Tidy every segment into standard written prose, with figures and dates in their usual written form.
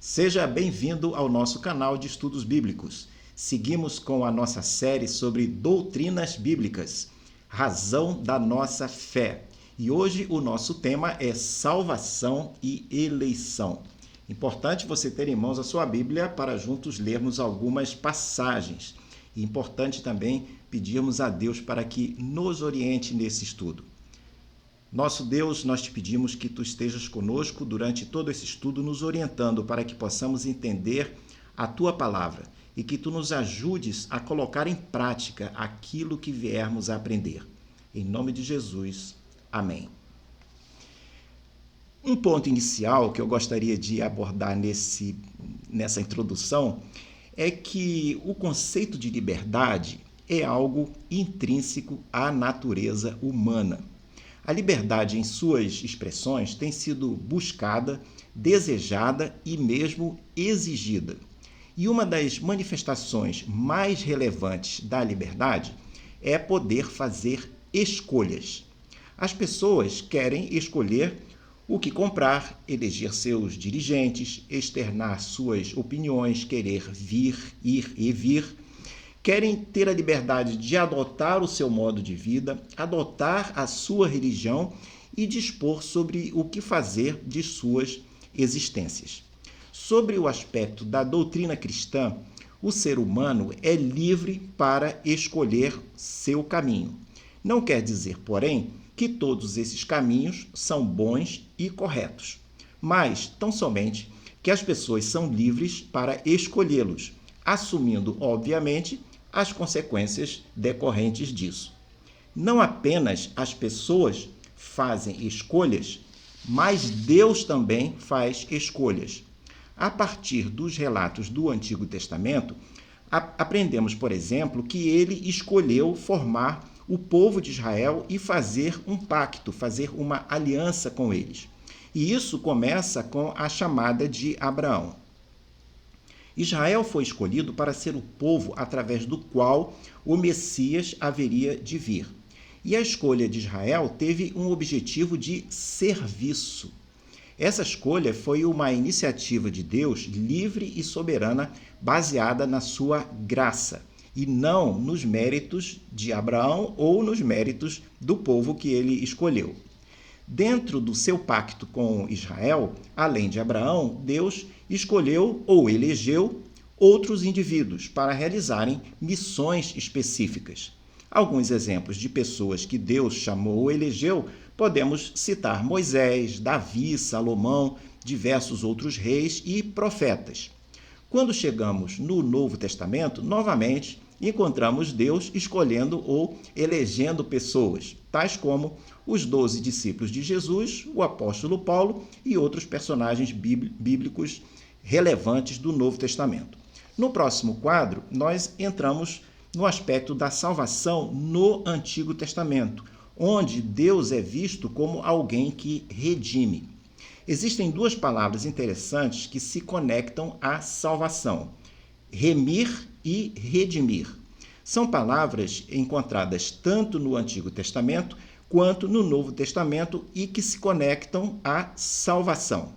Seja bem-vindo ao nosso canal de estudos bíblicos. Seguimos com a nossa série sobre doutrinas bíblicas, razão da nossa fé. E hoje o nosso tema é salvação e eleição. Importante você ter em mãos a sua Bíblia para juntos lermos algumas passagens. E importante também pedirmos a Deus para que nos oriente nesse estudo. Nosso Deus, nós te pedimos que tu estejas conosco durante todo esse estudo, nos orientando para que possamos entender a tua palavra e que tu nos ajudes a colocar em prática aquilo que viermos a aprender. Em nome de Jesus, amém. Um ponto inicial que eu gostaria de abordar nessa introdução é que o conceito de liberdade é algo intrínseco à natureza humana. A liberdade em suas expressões tem sido buscada, desejada e mesmo exigida. E uma das manifestações mais relevantes da liberdade é poder fazer escolhas. As pessoas querem escolher o que comprar, eleger seus dirigentes, externar suas opiniões, querer vir, ir e vir. Querem ter a liberdade de adotar o seu modo de vida, adotar a sua religião e dispor sobre o que fazer de suas existências. Sobre o aspecto da doutrina cristã, o ser humano é livre para escolher seu caminho. Não quer dizer, porém, que todos esses caminhos são bons e corretos, mas tão somente que as pessoas são livres para escolhê-los, assumindo, obviamente, as consequências decorrentes disso. Não apenas as pessoas fazem escolhas, mas Deus também faz escolhas. A partir dos relatos do Antigo Testamento, aprendemos, por exemplo, que ele escolheu formar o povo de Israel e fazer um pacto, fazer uma aliança com eles. E isso começa com a chamada de Abraão. Israel foi escolhido para ser o povo através do qual o Messias haveria de vir. E a escolha de Israel teve um objetivo de serviço. Essa escolha foi uma iniciativa de Deus livre e soberana, baseada na sua graça, e não nos méritos de Abraão ou nos méritos do povo que ele escolheu. Dentro do seu pacto com Israel, além de Abraão, Deus escolheu ou elegeu outros indivíduos para realizarem missões específicas. Alguns exemplos de pessoas que Deus chamou ou elegeu, podemos citar Moisés, Davi, Salomão, diversos outros reis e profetas. Quando chegamos no Novo Testamento, novamente encontramos Deus escolhendo ou elegendo pessoas, tais como os 12 discípulos de Jesus, o apóstolo Paulo e outros personagens bíblicos relevantes do Novo Testamento. No próximo quadro, nós entramos no aspecto da salvação no Antigo Testamento, onde Deus é visto como alguém que redime. Existem duas palavras interessantes que se conectam à salvação: remir e redimir. São palavras encontradas tanto no Antigo Testamento quanto no Novo Testamento e que se conectam à salvação.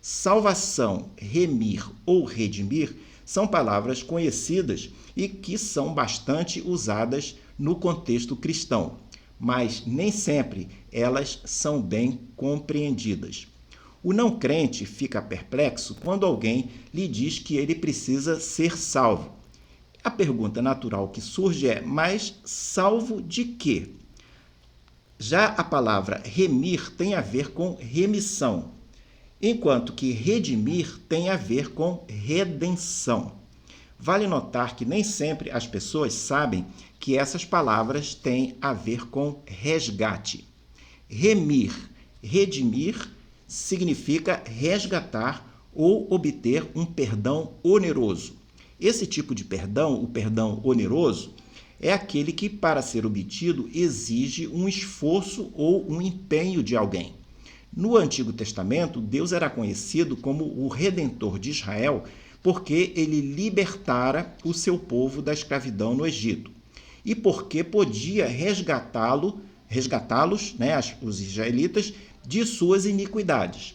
Salvação, remir ou redimir são palavras conhecidas e que são bastante usadas no contexto cristão, mas nem sempre elas são bem compreendidas. O não crente fica perplexo quando alguém lhe diz que ele precisa ser salvo. A pergunta natural que surge é: mas salvo de quê? Já a palavra remir tem a ver com remissão, enquanto que redimir tem a ver com redenção. Vale notar que nem sempre as pessoas sabem que essas palavras têm a ver com resgate. Remir, redimir, significa resgatar ou obter um perdão oneroso. Esse tipo de perdão, o perdão oneroso, é aquele que, para ser obtido, exige um esforço ou um empenho de alguém. No Antigo Testamento, Deus era conhecido como o Redentor de Israel porque ele libertara o seu povo da escravidão no Egito e porque podia resgatá-los, os israelitas, de suas iniquidades.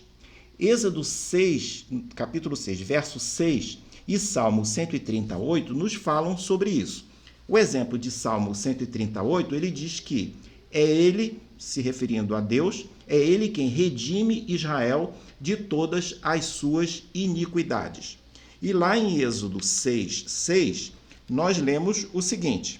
Êxodo 6, capítulo 6, verso 6 e Salmo 138 nos falam sobre isso. O exemplo de Salmo 138, ele diz que é ele, se referindo a Deus, é ele quem redime Israel de todas as suas iniquidades. E lá em Êxodo 6, 6, nós lemos o seguinte: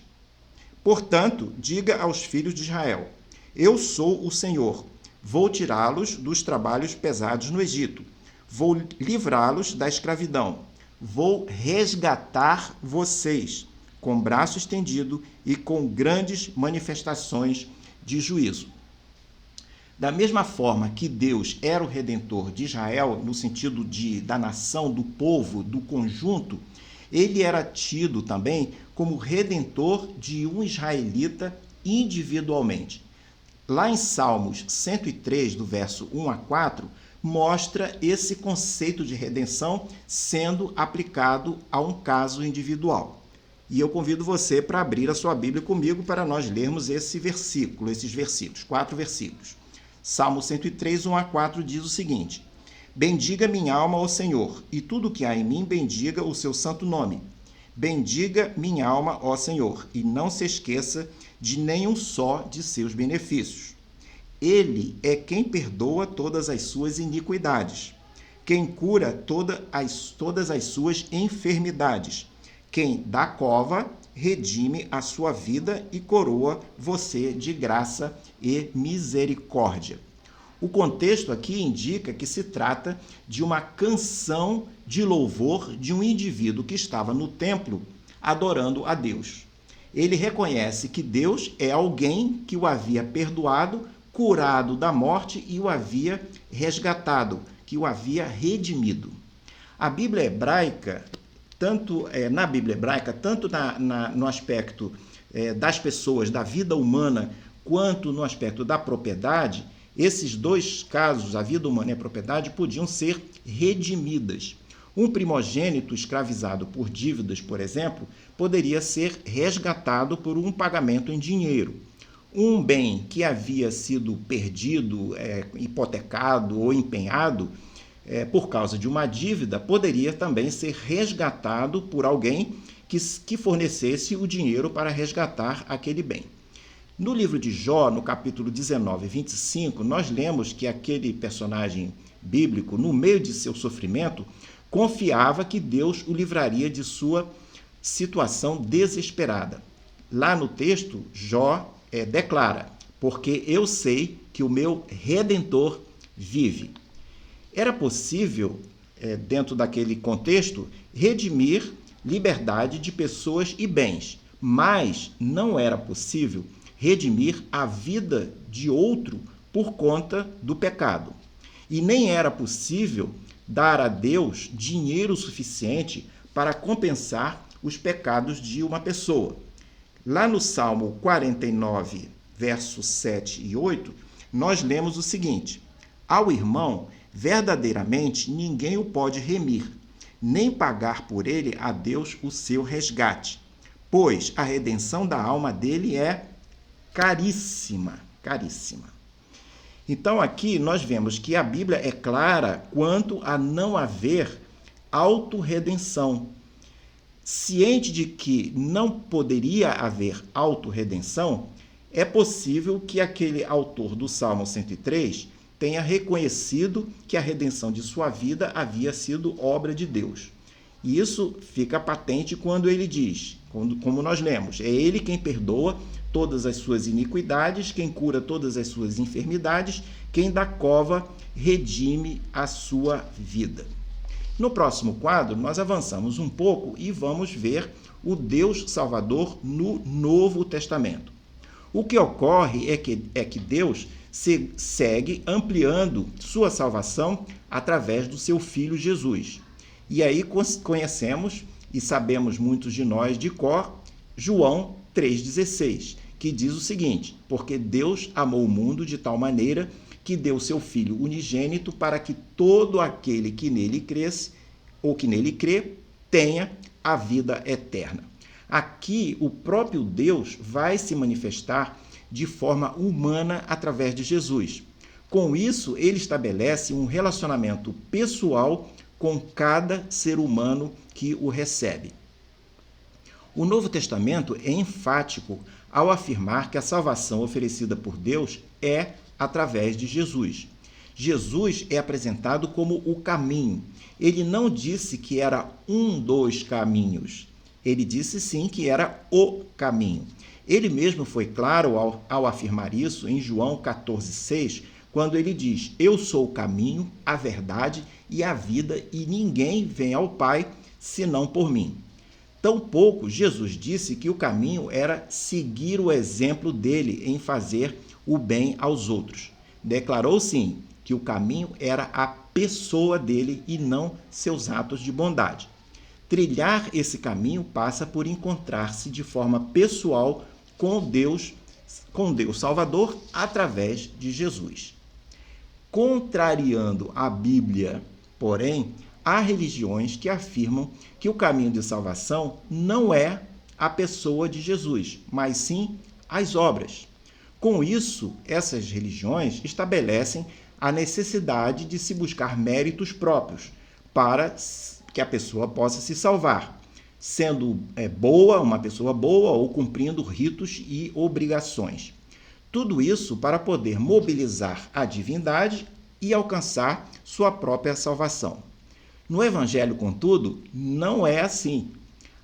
portanto, diga aos filhos de Israel: eu sou o Senhor, vou tirá-los dos trabalhos pesados no Egito, vou livrá-los da escravidão, vou resgatar vocês com braço estendido e com grandes manifestações de juízo. Da mesma forma que Deus era o redentor de Israel, no sentido da nação, do povo, do conjunto, ele era tido também como redentor de um israelita individualmente. Lá em Salmos 103, do verso 1 a 4, mostra esse conceito de redenção sendo aplicado a um caso individual. E eu convido você para abrir a sua Bíblia comigo para nós lermos esses versículos, 4 versículos. Salmo 103, 1 a 4 diz o seguinte: bendiga minha alma ao Senhor, e tudo que há em mim bendiga o seu santo nome. Bendiga minha alma, ó Senhor, e não se esqueça de nenhum só de seus benefícios. Ele é quem perdoa todas as suas iniquidades, quem cura todas as suas enfermidades, quem da cova redime a sua vida e coroa você de graça e misericórdia. O contexto aqui indica que se trata de uma canção de louvor de um indivíduo que estava no templo adorando a Deus. Ele reconhece que Deus é alguém que o havia perdoado, curado da morte e o havia resgatado, que o havia redimido. A Bíblia hebraica, na Bíblia hebraica, tanto no aspecto das pessoas, da vida humana, quanto no aspecto da propriedade, esses dois casos, a vida humana e a propriedade, podiam ser redimidas. Um primogênito escravizado por dívidas, por exemplo, poderia ser resgatado por um pagamento em dinheiro. Um bem que havia sido perdido, hipotecado ou empenhado por causa de uma dívida, poderia também ser resgatado por alguém que fornecesse o dinheiro para resgatar aquele bem. No livro de Jó, no capítulo 19, 25, nós lemos que aquele personagem bíblico, no meio de seu sofrimento, confiava que Deus o livraria de sua situação desesperada. Lá no texto, Jó declara: porque eu sei que o meu Redentor vive. Era possível, dentro daquele contexto, redimir liberdade de pessoas e bens, mas não era possível redimir a vida de outro por conta do pecado. E nem era possível dar a Deus dinheiro suficiente para compensar os pecados de uma pessoa. Lá no Salmo 49, versos 7 e 8, nós lemos o seguinte: ao irmão, verdadeiramente ninguém o pode remir, nem pagar por ele a Deus o seu resgate, pois a redenção da alma dele é caríssima, caríssima. Então aqui nós vemos que a Bíblia é clara quanto a não haver autorredenção. Ciente de que não poderia haver autorredenção, é possível que aquele autor do Salmo 103 tenha reconhecido que a redenção de sua vida havia sido obra de Deus. E isso fica patente quando ele diz, como nós lemos, é ele quem perdoa todas as suas iniquidades, quem cura todas as suas enfermidades, quem da cova redime a sua vida. No próximo quadro, nós avançamos um pouco e vamos ver o Deus Salvador no Novo Testamento. O que ocorre é que Deus segue ampliando sua salvação através do seu Filho Jesus. E aí conhecemos e sabemos muitos de nós de cor João 3,16, que diz o seguinte: porque Deus amou o mundo de tal maneira que deu seu Filho unigênito para que todo aquele que nele cresce ou que nele crê tenha a vida eterna. Aqui o próprio Deus vai se manifestar de forma humana através de Jesus. Com isso, ele estabelece um relacionamento pessoal com cada ser humano que o recebe. O Novo Testamento é enfático ao afirmar que a salvação oferecida por Deus é através de Jesus. Jesus é apresentado como o caminho. Ele não disse que era um dos caminhos. Ele disse sim que era o caminho. Ele mesmo foi claro ao afirmar isso em João 14,6, quando ele diz: Eu sou o caminho, a verdade e a vida, e ninguém vem ao Pai senão por mim. Tampouco Jesus disse que o caminho era seguir o exemplo dele em fazer o bem aos outros. Declarou sim que o caminho era a pessoa dele e não seus atos de bondade. Trilhar esse caminho passa por encontrar-se de forma pessoal com Deus Salvador através de Jesus. Contrariando a Bíblia, porém, há religiões que afirmam que o caminho de salvação não é a pessoa de Jesus, mas sim as obras. Com isso, essas religiões estabelecem a necessidade de se buscar méritos próprios para que a pessoa possa se salvar, sendo uma pessoa boa ou cumprindo ritos e obrigações. Tudo isso para poder mobilizar a divindade e alcançar sua própria salvação. No Evangelho, contudo, não é assim.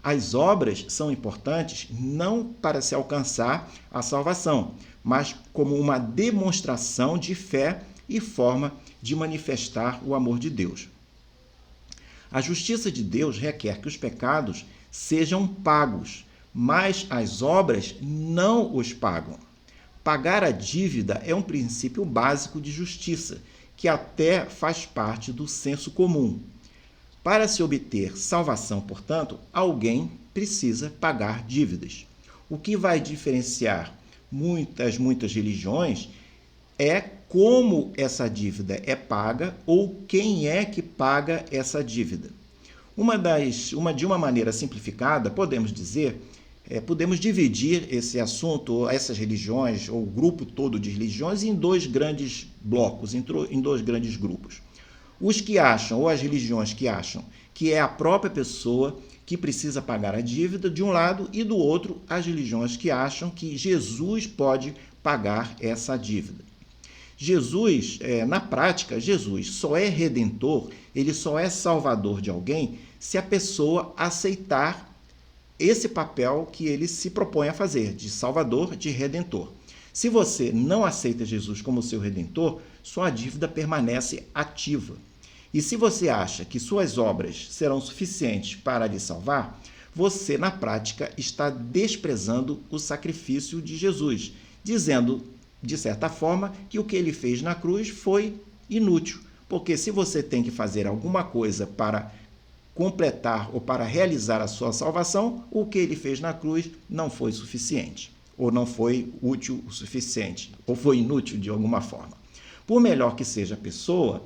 As obras são importantes não para se alcançar a salvação, mas como uma demonstração de fé e forma de manifestar o amor de Deus. A justiça de Deus requer que os pecados sejam pagos, mas as obras não os pagam. Pagar a dívida é um princípio básico de justiça, que até faz parte do senso comum. Para se obter salvação, portanto, alguém precisa pagar dívidas. O que vai diferenciar muitas muitas é como essa dívida é paga ou quem é que paga essa dívida. De uma maneira simplificada, podemos dividir esse assunto, essas religiões, ou o grupo todo de religiões, em dois grandes blocos, em dois grandes grupos. Os que acham, ou as religiões que acham, que é a própria pessoa que precisa pagar a dívida, de um lado, e do outro, as religiões que acham que Jesus pode pagar essa dívida. Na prática, Jesus só é redentor, ele só é salvador de alguém se a pessoa aceitar esse papel que ele se propõe a fazer, de salvador, de redentor. Se você não aceita Jesus como seu redentor, sua dívida permanece ativa. E se você acha que suas obras serão suficientes para lhe salvar, você, na prática, está desprezando o sacrifício de Jesus, dizendo, de certa forma, que o que ele fez na cruz foi inútil. Porque se você tem que fazer alguma coisa para completar ou para realizar a sua salvação, o que ele fez na cruz não foi suficiente, ou não foi útil o suficiente, ou foi inútil de alguma forma. Por melhor que seja a pessoa,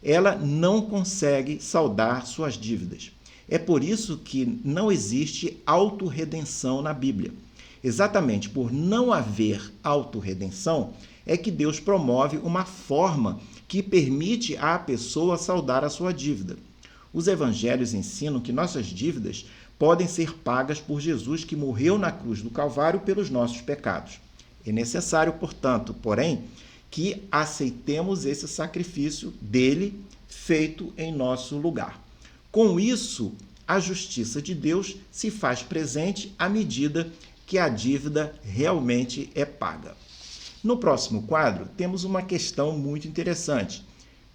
ela não consegue saldar suas dívidas. É por isso que não existe autorredenção na Bíblia. Exatamente por não haver autorredenção, é que Deus promove uma forma que permite à pessoa saldar a sua dívida. Os evangelhos ensinam que nossas dívidas podem ser pagas por Jesus, que morreu na cruz do Calvário pelos nossos pecados. É necessário, portanto, porém, que aceitemos esse sacrifício dele feito em nosso lugar. Com isso, a justiça de Deus se faz presente à medida que a dívida realmente é paga. No próximo quadro, temos uma questão muito interessante.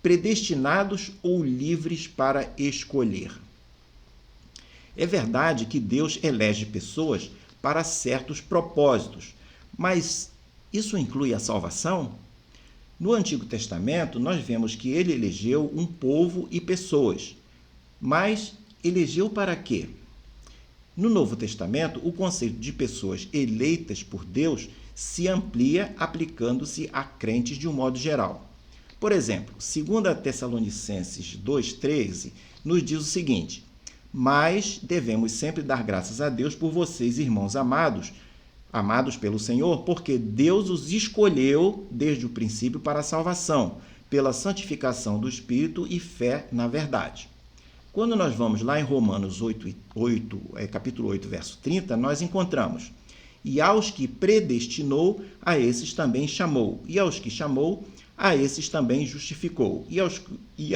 Predestinados ou livres para escolher? É verdade que Deus elege pessoas para certos propósitos, mas isso inclui a salvação? No Antigo Testamento, nós vemos que ele elegeu um povo e pessoas, mas elegeu para quê? No Novo Testamento, o conceito de pessoas eleitas por Deus se amplia aplicando-se a crentes de um modo geral. Por exemplo, 2 Tessalonicenses 2,13 nos diz o seguinte: mas devemos sempre dar graças a Deus por vocês, irmãos amados, Amados pelo Senhor, porque Deus os escolheu desde o princípio para a salvação, pela santificação do Espírito e fé na verdade. Quando nós vamos lá em Romanos capítulo 8, verso 30, nós encontramos: e aos que predestinou, a esses também chamou, e aos que chamou, a esses também justificou, e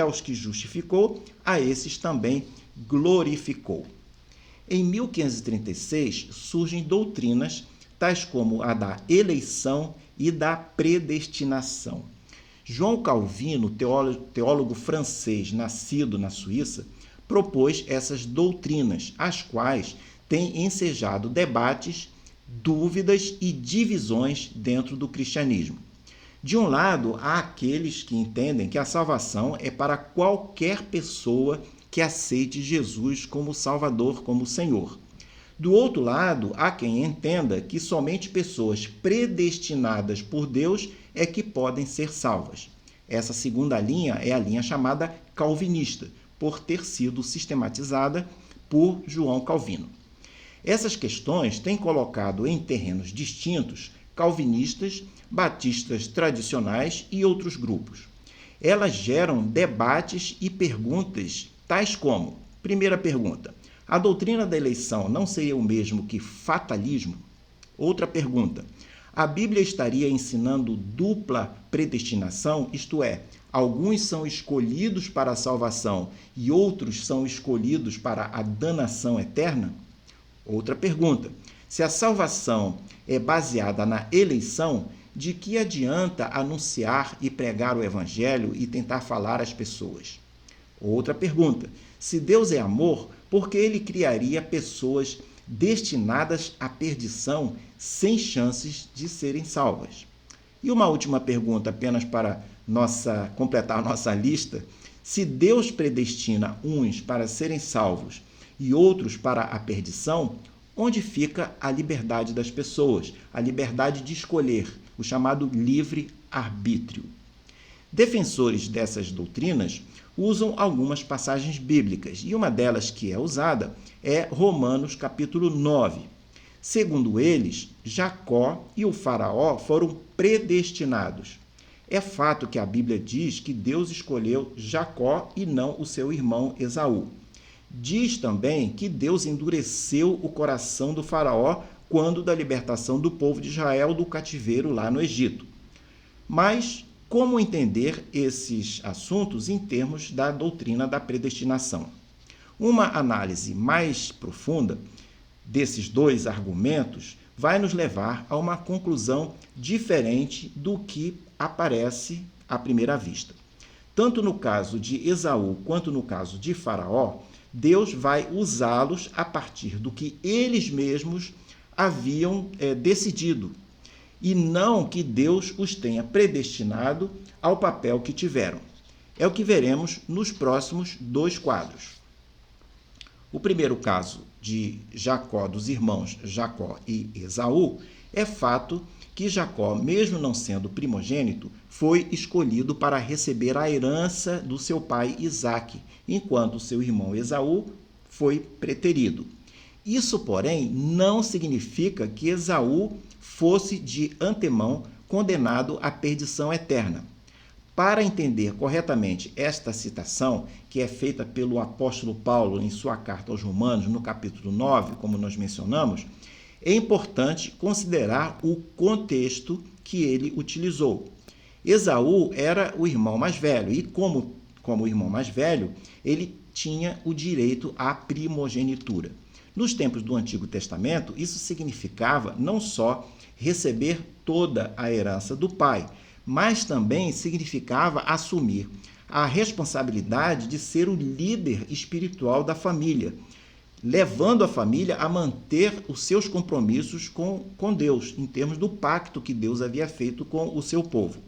aos que justificou, a esses também glorificou. Em 1536 surgem doutrinas tais como a da eleição e da predestinação. João Calvino, teólogo francês nascido na Suíça, propôs essas doutrinas, as quais têm ensejado debates, dúvidas e divisões dentro do cristianismo. De um lado, há aqueles que entendem que a salvação é para qualquer pessoa que aceite Jesus como Salvador, como Senhor. Do outro lado, há quem entenda que somente pessoas predestinadas por Deus é que podem ser salvas. Essa segunda linha é a linha chamada calvinista, por ter sido sistematizada por João Calvino. Essas questões têm colocado em terrenos distintos calvinistas, batistas tradicionais e outros grupos. Elas geram debates e perguntas tais como: primeira pergunta, a doutrina da eleição não seria o mesmo que fatalismo? Outra pergunta, a Bíblia estaria ensinando dupla predestinação, isto é, alguns são escolhidos para a salvação e outros são escolhidos para a danação eterna? Outra pergunta, se a salvação é baseada na eleição, de que adianta anunciar e pregar o evangelho e tentar falar às pessoas? Outra pergunta, se Deus é amor, por que ele criaria pessoas destinadas à perdição sem chances de serem salvas? E uma última pergunta, apenas para completar nossa lista: se Deus predestina uns para serem salvos e outros para a perdição, onde fica a liberdade das pessoas, a liberdade de escolher, o chamado livre-arbítrio? Defensores dessas doutrinas usam algumas passagens bíblicas, e uma delas que é usada é Romanos capítulo 9. Segundo eles, Jacó e o faraó foram predestinados. É fato que a Bíblia diz que Deus escolheu Jacó e não o seu irmão Esaú. Diz também que Deus endureceu o coração do faraó quando da libertação do povo de Israel do cativeiro lá no Egito. Mas como entender esses assuntos em termos da doutrina da predestinação? Uma análise mais profunda desses dois argumentos vai nos levar a uma conclusão diferente do que aparece à primeira vista. Tanto no caso de Esaú quanto no caso de Faraó, Deus vai usá-los a partir do que eles mesmos haviam decidido, e não que Deus os tenha predestinado ao papel que tiveram. É o que veremos nos próximos dois quadros. O primeiro caso de Jacó, dos irmãos Jacó e Esaú, é fato que Jacó, mesmo não sendo primogênito, foi escolhido para receber a herança do seu pai Isaque, enquanto seu irmão Esaú foi preterido. Isso, porém, não significa que Esaú fosse de antemão condenado à perdição eterna. Para entender corretamente esta citação, que é feita pelo apóstolo Paulo em sua carta aos Romanos, no capítulo 9, como nós mencionamos, é importante considerar o contexto que ele utilizou. Esaú era o irmão mais velho e, como irmão mais velho, ele tinha o direito à primogenitura. Nos tempos do Antigo Testamento, isso significava não só receber toda a herança do pai, mas também significava assumir a responsabilidade de ser o líder espiritual da família, levando a família a manter os seus compromissos com Deus, em termos do pacto que Deus havia feito com o seu povo.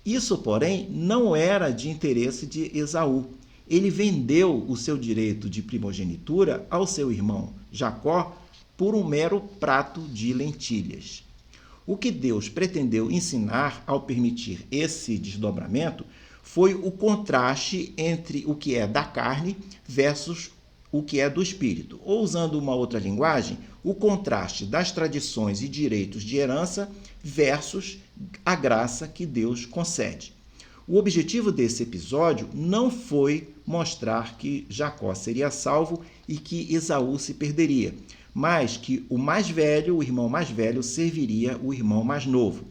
Isso, porém, não era de interesse de Esaú. Ele vendeu o seu direito de primogenitura ao seu irmão Jacó por um mero prato de lentilhas. O que Deus pretendeu ensinar ao permitir esse desdobramento foi o contraste entre o que é da carne versus o que é do espírito. Ou, usando uma outra linguagem, o contraste das tradições e direitos de herança versus a graça que Deus concede. O objetivo desse episódio não foi mostrar que Jacó seria salvo e que Esaú se perderia, mas que o mais velho, o irmão mais velho, serviria o irmão mais novo.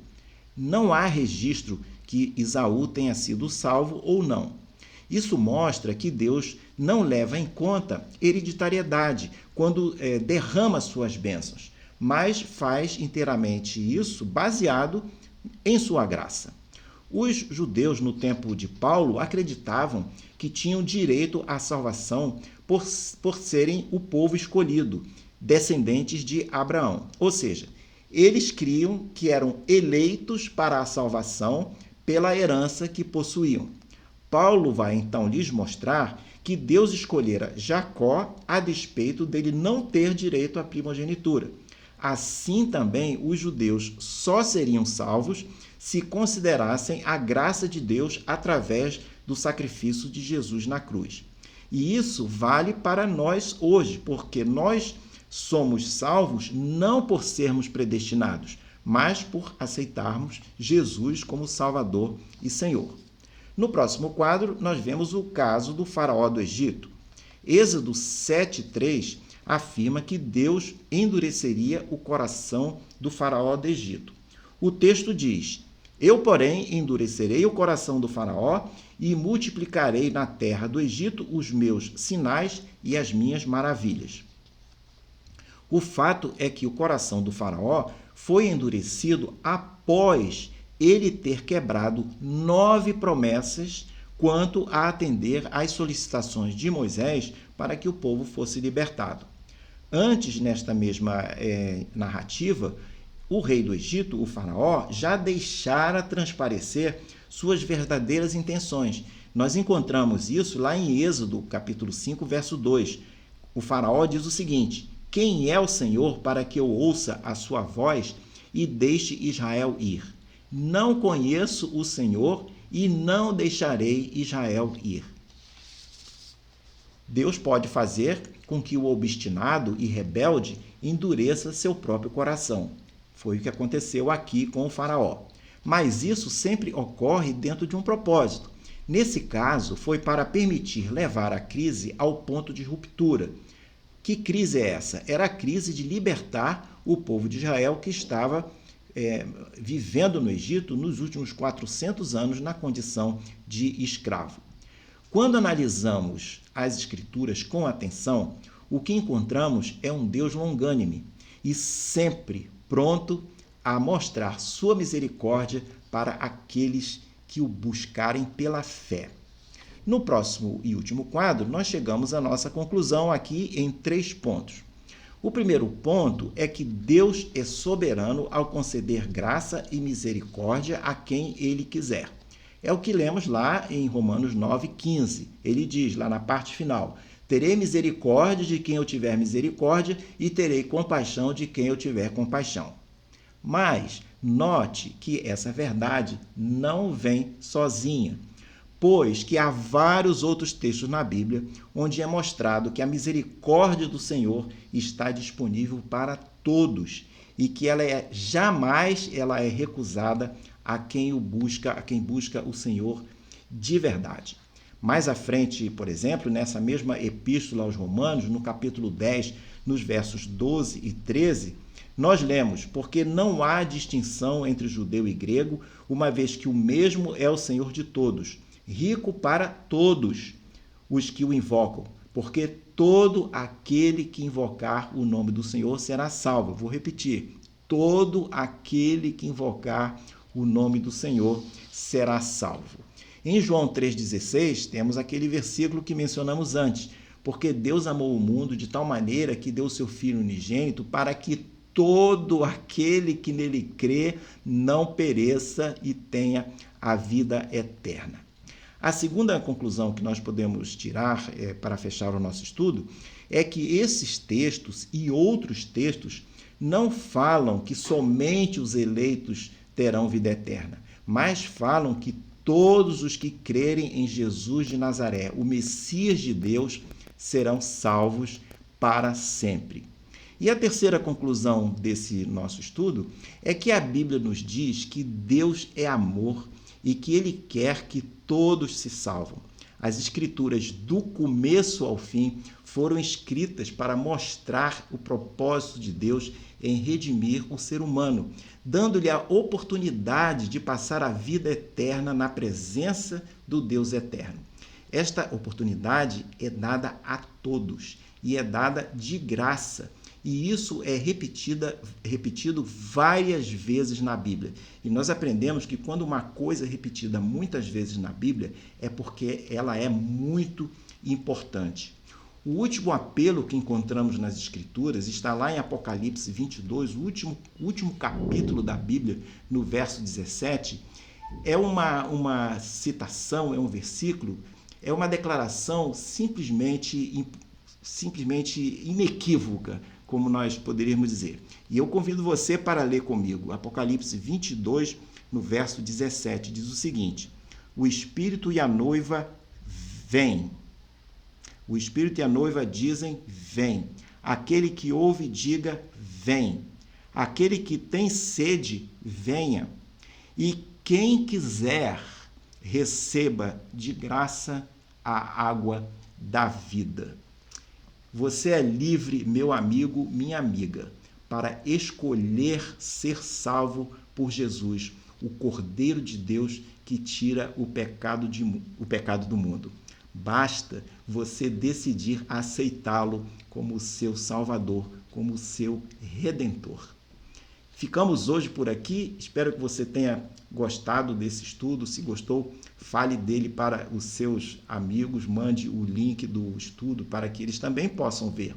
Não há registro que Esaú tenha sido salvo ou não. Isso mostra que Deus não leva em conta hereditariedade quando derrama suas bênçãos, mas faz inteiramente isso baseado em sua graça. Os judeus no tempo de Paulo acreditavam que tinham direito à salvação por serem o povo escolhido, descendentes de Abraão. Ou seja, eles criam que eram eleitos para a salvação pela herança que possuíam. Paulo vai então lhes mostrar que Deus escolhera Jacó a despeito dele não ter direito à primogenitura. Assim também os judeus só seriam salvos se considerassem a graça de Deus através do sacrifício de Jesus na cruz. E isso vale para nós hoje, porque nós somos salvos não por sermos predestinados, mas por aceitarmos Jesus como Salvador e Senhor. No próximo quadro, nós vemos o caso do faraó do Egito. Êxodo 7:3 afirma que Deus endureceria o coração do faraó do Egito. O texto diz: Eu, porém, endurecerei o coração do faraó e multiplicarei na terra do Egito os meus sinais e as minhas maravilhas. O fato é que o coração do faraó foi endurecido após ele ter quebrado 9 promessas quanto a atender às solicitações de Moisés para que o povo fosse libertado. Antes, nesta mesma narrativa, o rei do Egito, o faraó, já deixara transparecer suas verdadeiras intenções. Nós encontramos isso lá em Êxodo, capítulo 5, verso 2. O faraó diz o seguinte: Quem é o Senhor para que eu ouça a sua voz e deixe Israel ir? Não conheço o Senhor e não deixarei Israel ir. Deus pode fazer com que o obstinado e rebelde endureça seu próprio coração. Foi o que aconteceu aqui com o faraó. Mas isso sempre ocorre dentro de um propósito. Nesse caso, foi para permitir levar a crise ao ponto de ruptura. Que crise é essa? Era a crise de libertar o povo de Israel que estava vivendo no Egito nos últimos 400 anos na condição de escravo. Quando analisamos as Escrituras com atenção, o que encontramos é um Deus longânime e sempre pronto a mostrar sua misericórdia para aqueles que o buscarem pela fé. No próximo e último quadro, nós chegamos à nossa conclusão aqui em 3 pontos. O primeiro ponto é que Deus é soberano ao conceder graça e misericórdia a quem Ele quiser. É o que lemos lá em Romanos 9:15. Ele diz lá na parte final: Terei misericórdia de quem eu tiver misericórdia e terei compaixão de quem eu tiver compaixão. Mas note que essa verdade não vem sozinha, pois que há vários outros textos na Bíblia onde é mostrado que a misericórdia do Senhor está disponível para todos e que jamais ela é recusada a quem busca o Senhor de verdade. Mais à frente, por exemplo, nessa mesma epístola aos Romanos, no capítulo 10, nos versos 12 e 13, nós lemos: Porque não há distinção entre judeu e grego, uma vez que o mesmo é o Senhor de todos, rico para todos os que o invocam, porque todo aquele que invocar o nome do Senhor será salvo. Vou repetir: todo aquele que invocar o nome do Senhor será salvo. Em João 3,16, temos aquele versículo que mencionamos antes: Porque Deus amou o mundo de tal maneira que deu seu Filho unigênito para que todo aquele que nele crê não pereça e tenha a vida eterna. A segunda conclusão que nós podemos tirar para fechar o nosso estudo é que esses textos e outros textos não falam que somente os eleitos terão vida eterna, mas falam que todos os que crerem em Jesus de Nazaré, o Messias de Deus, serão salvos para sempre. E a terceira conclusão desse nosso estudo é que a Bíblia nos diz que Deus é amor e que Ele quer que todos se salvam. As Escrituras, do começo ao fim, foram escritas para mostrar o propósito de Deus em redimir o ser humano, dando-lhe a oportunidade de passar a vida eterna na presença do Deus eterno. Esta oportunidade é dada a todos e é dada de graça. E isso é repetido várias vezes na Bíblia. E nós aprendemos que quando uma coisa é repetida muitas vezes na Bíblia, é porque ela é muito importante. O último apelo que encontramos nas Escrituras está lá em Apocalipse 22, o último capítulo da Bíblia, no verso 17. É uma citação, é um versículo, é uma declaração simplesmente inequívoca, como nós poderíamos dizer. E eu convido você para ler comigo. Apocalipse 22, no verso 17, diz o seguinte: o Espírito e a noiva vêm. O Espírito e a noiva dizem, vem. Aquele que ouve, diga, vem. Aquele que tem sede, venha. E quem quiser, receba de graça a água da vida. Você é livre, meu amigo, minha amiga, para escolher ser salvo por Jesus, o Cordeiro de Deus que tira o pecado do mundo. Basta você decidir aceitá-lo como seu Salvador, como seu Redentor. Ficamos hoje por aqui. Espero que você tenha gostado desse estudo. Se gostou, fale dele para os seus amigos, mande o link do estudo para que eles também possam ver.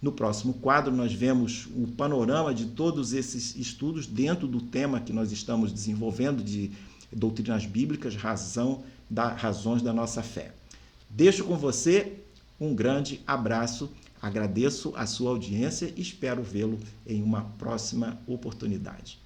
No próximo quadro, nós vemos o panorama de todos esses estudos dentro do tema que nós estamos desenvolvendo de doutrinas bíblicas, razões da nossa fé. Deixo com você um grande abraço. Agradeço a sua audiência e espero vê-lo em uma próxima oportunidade.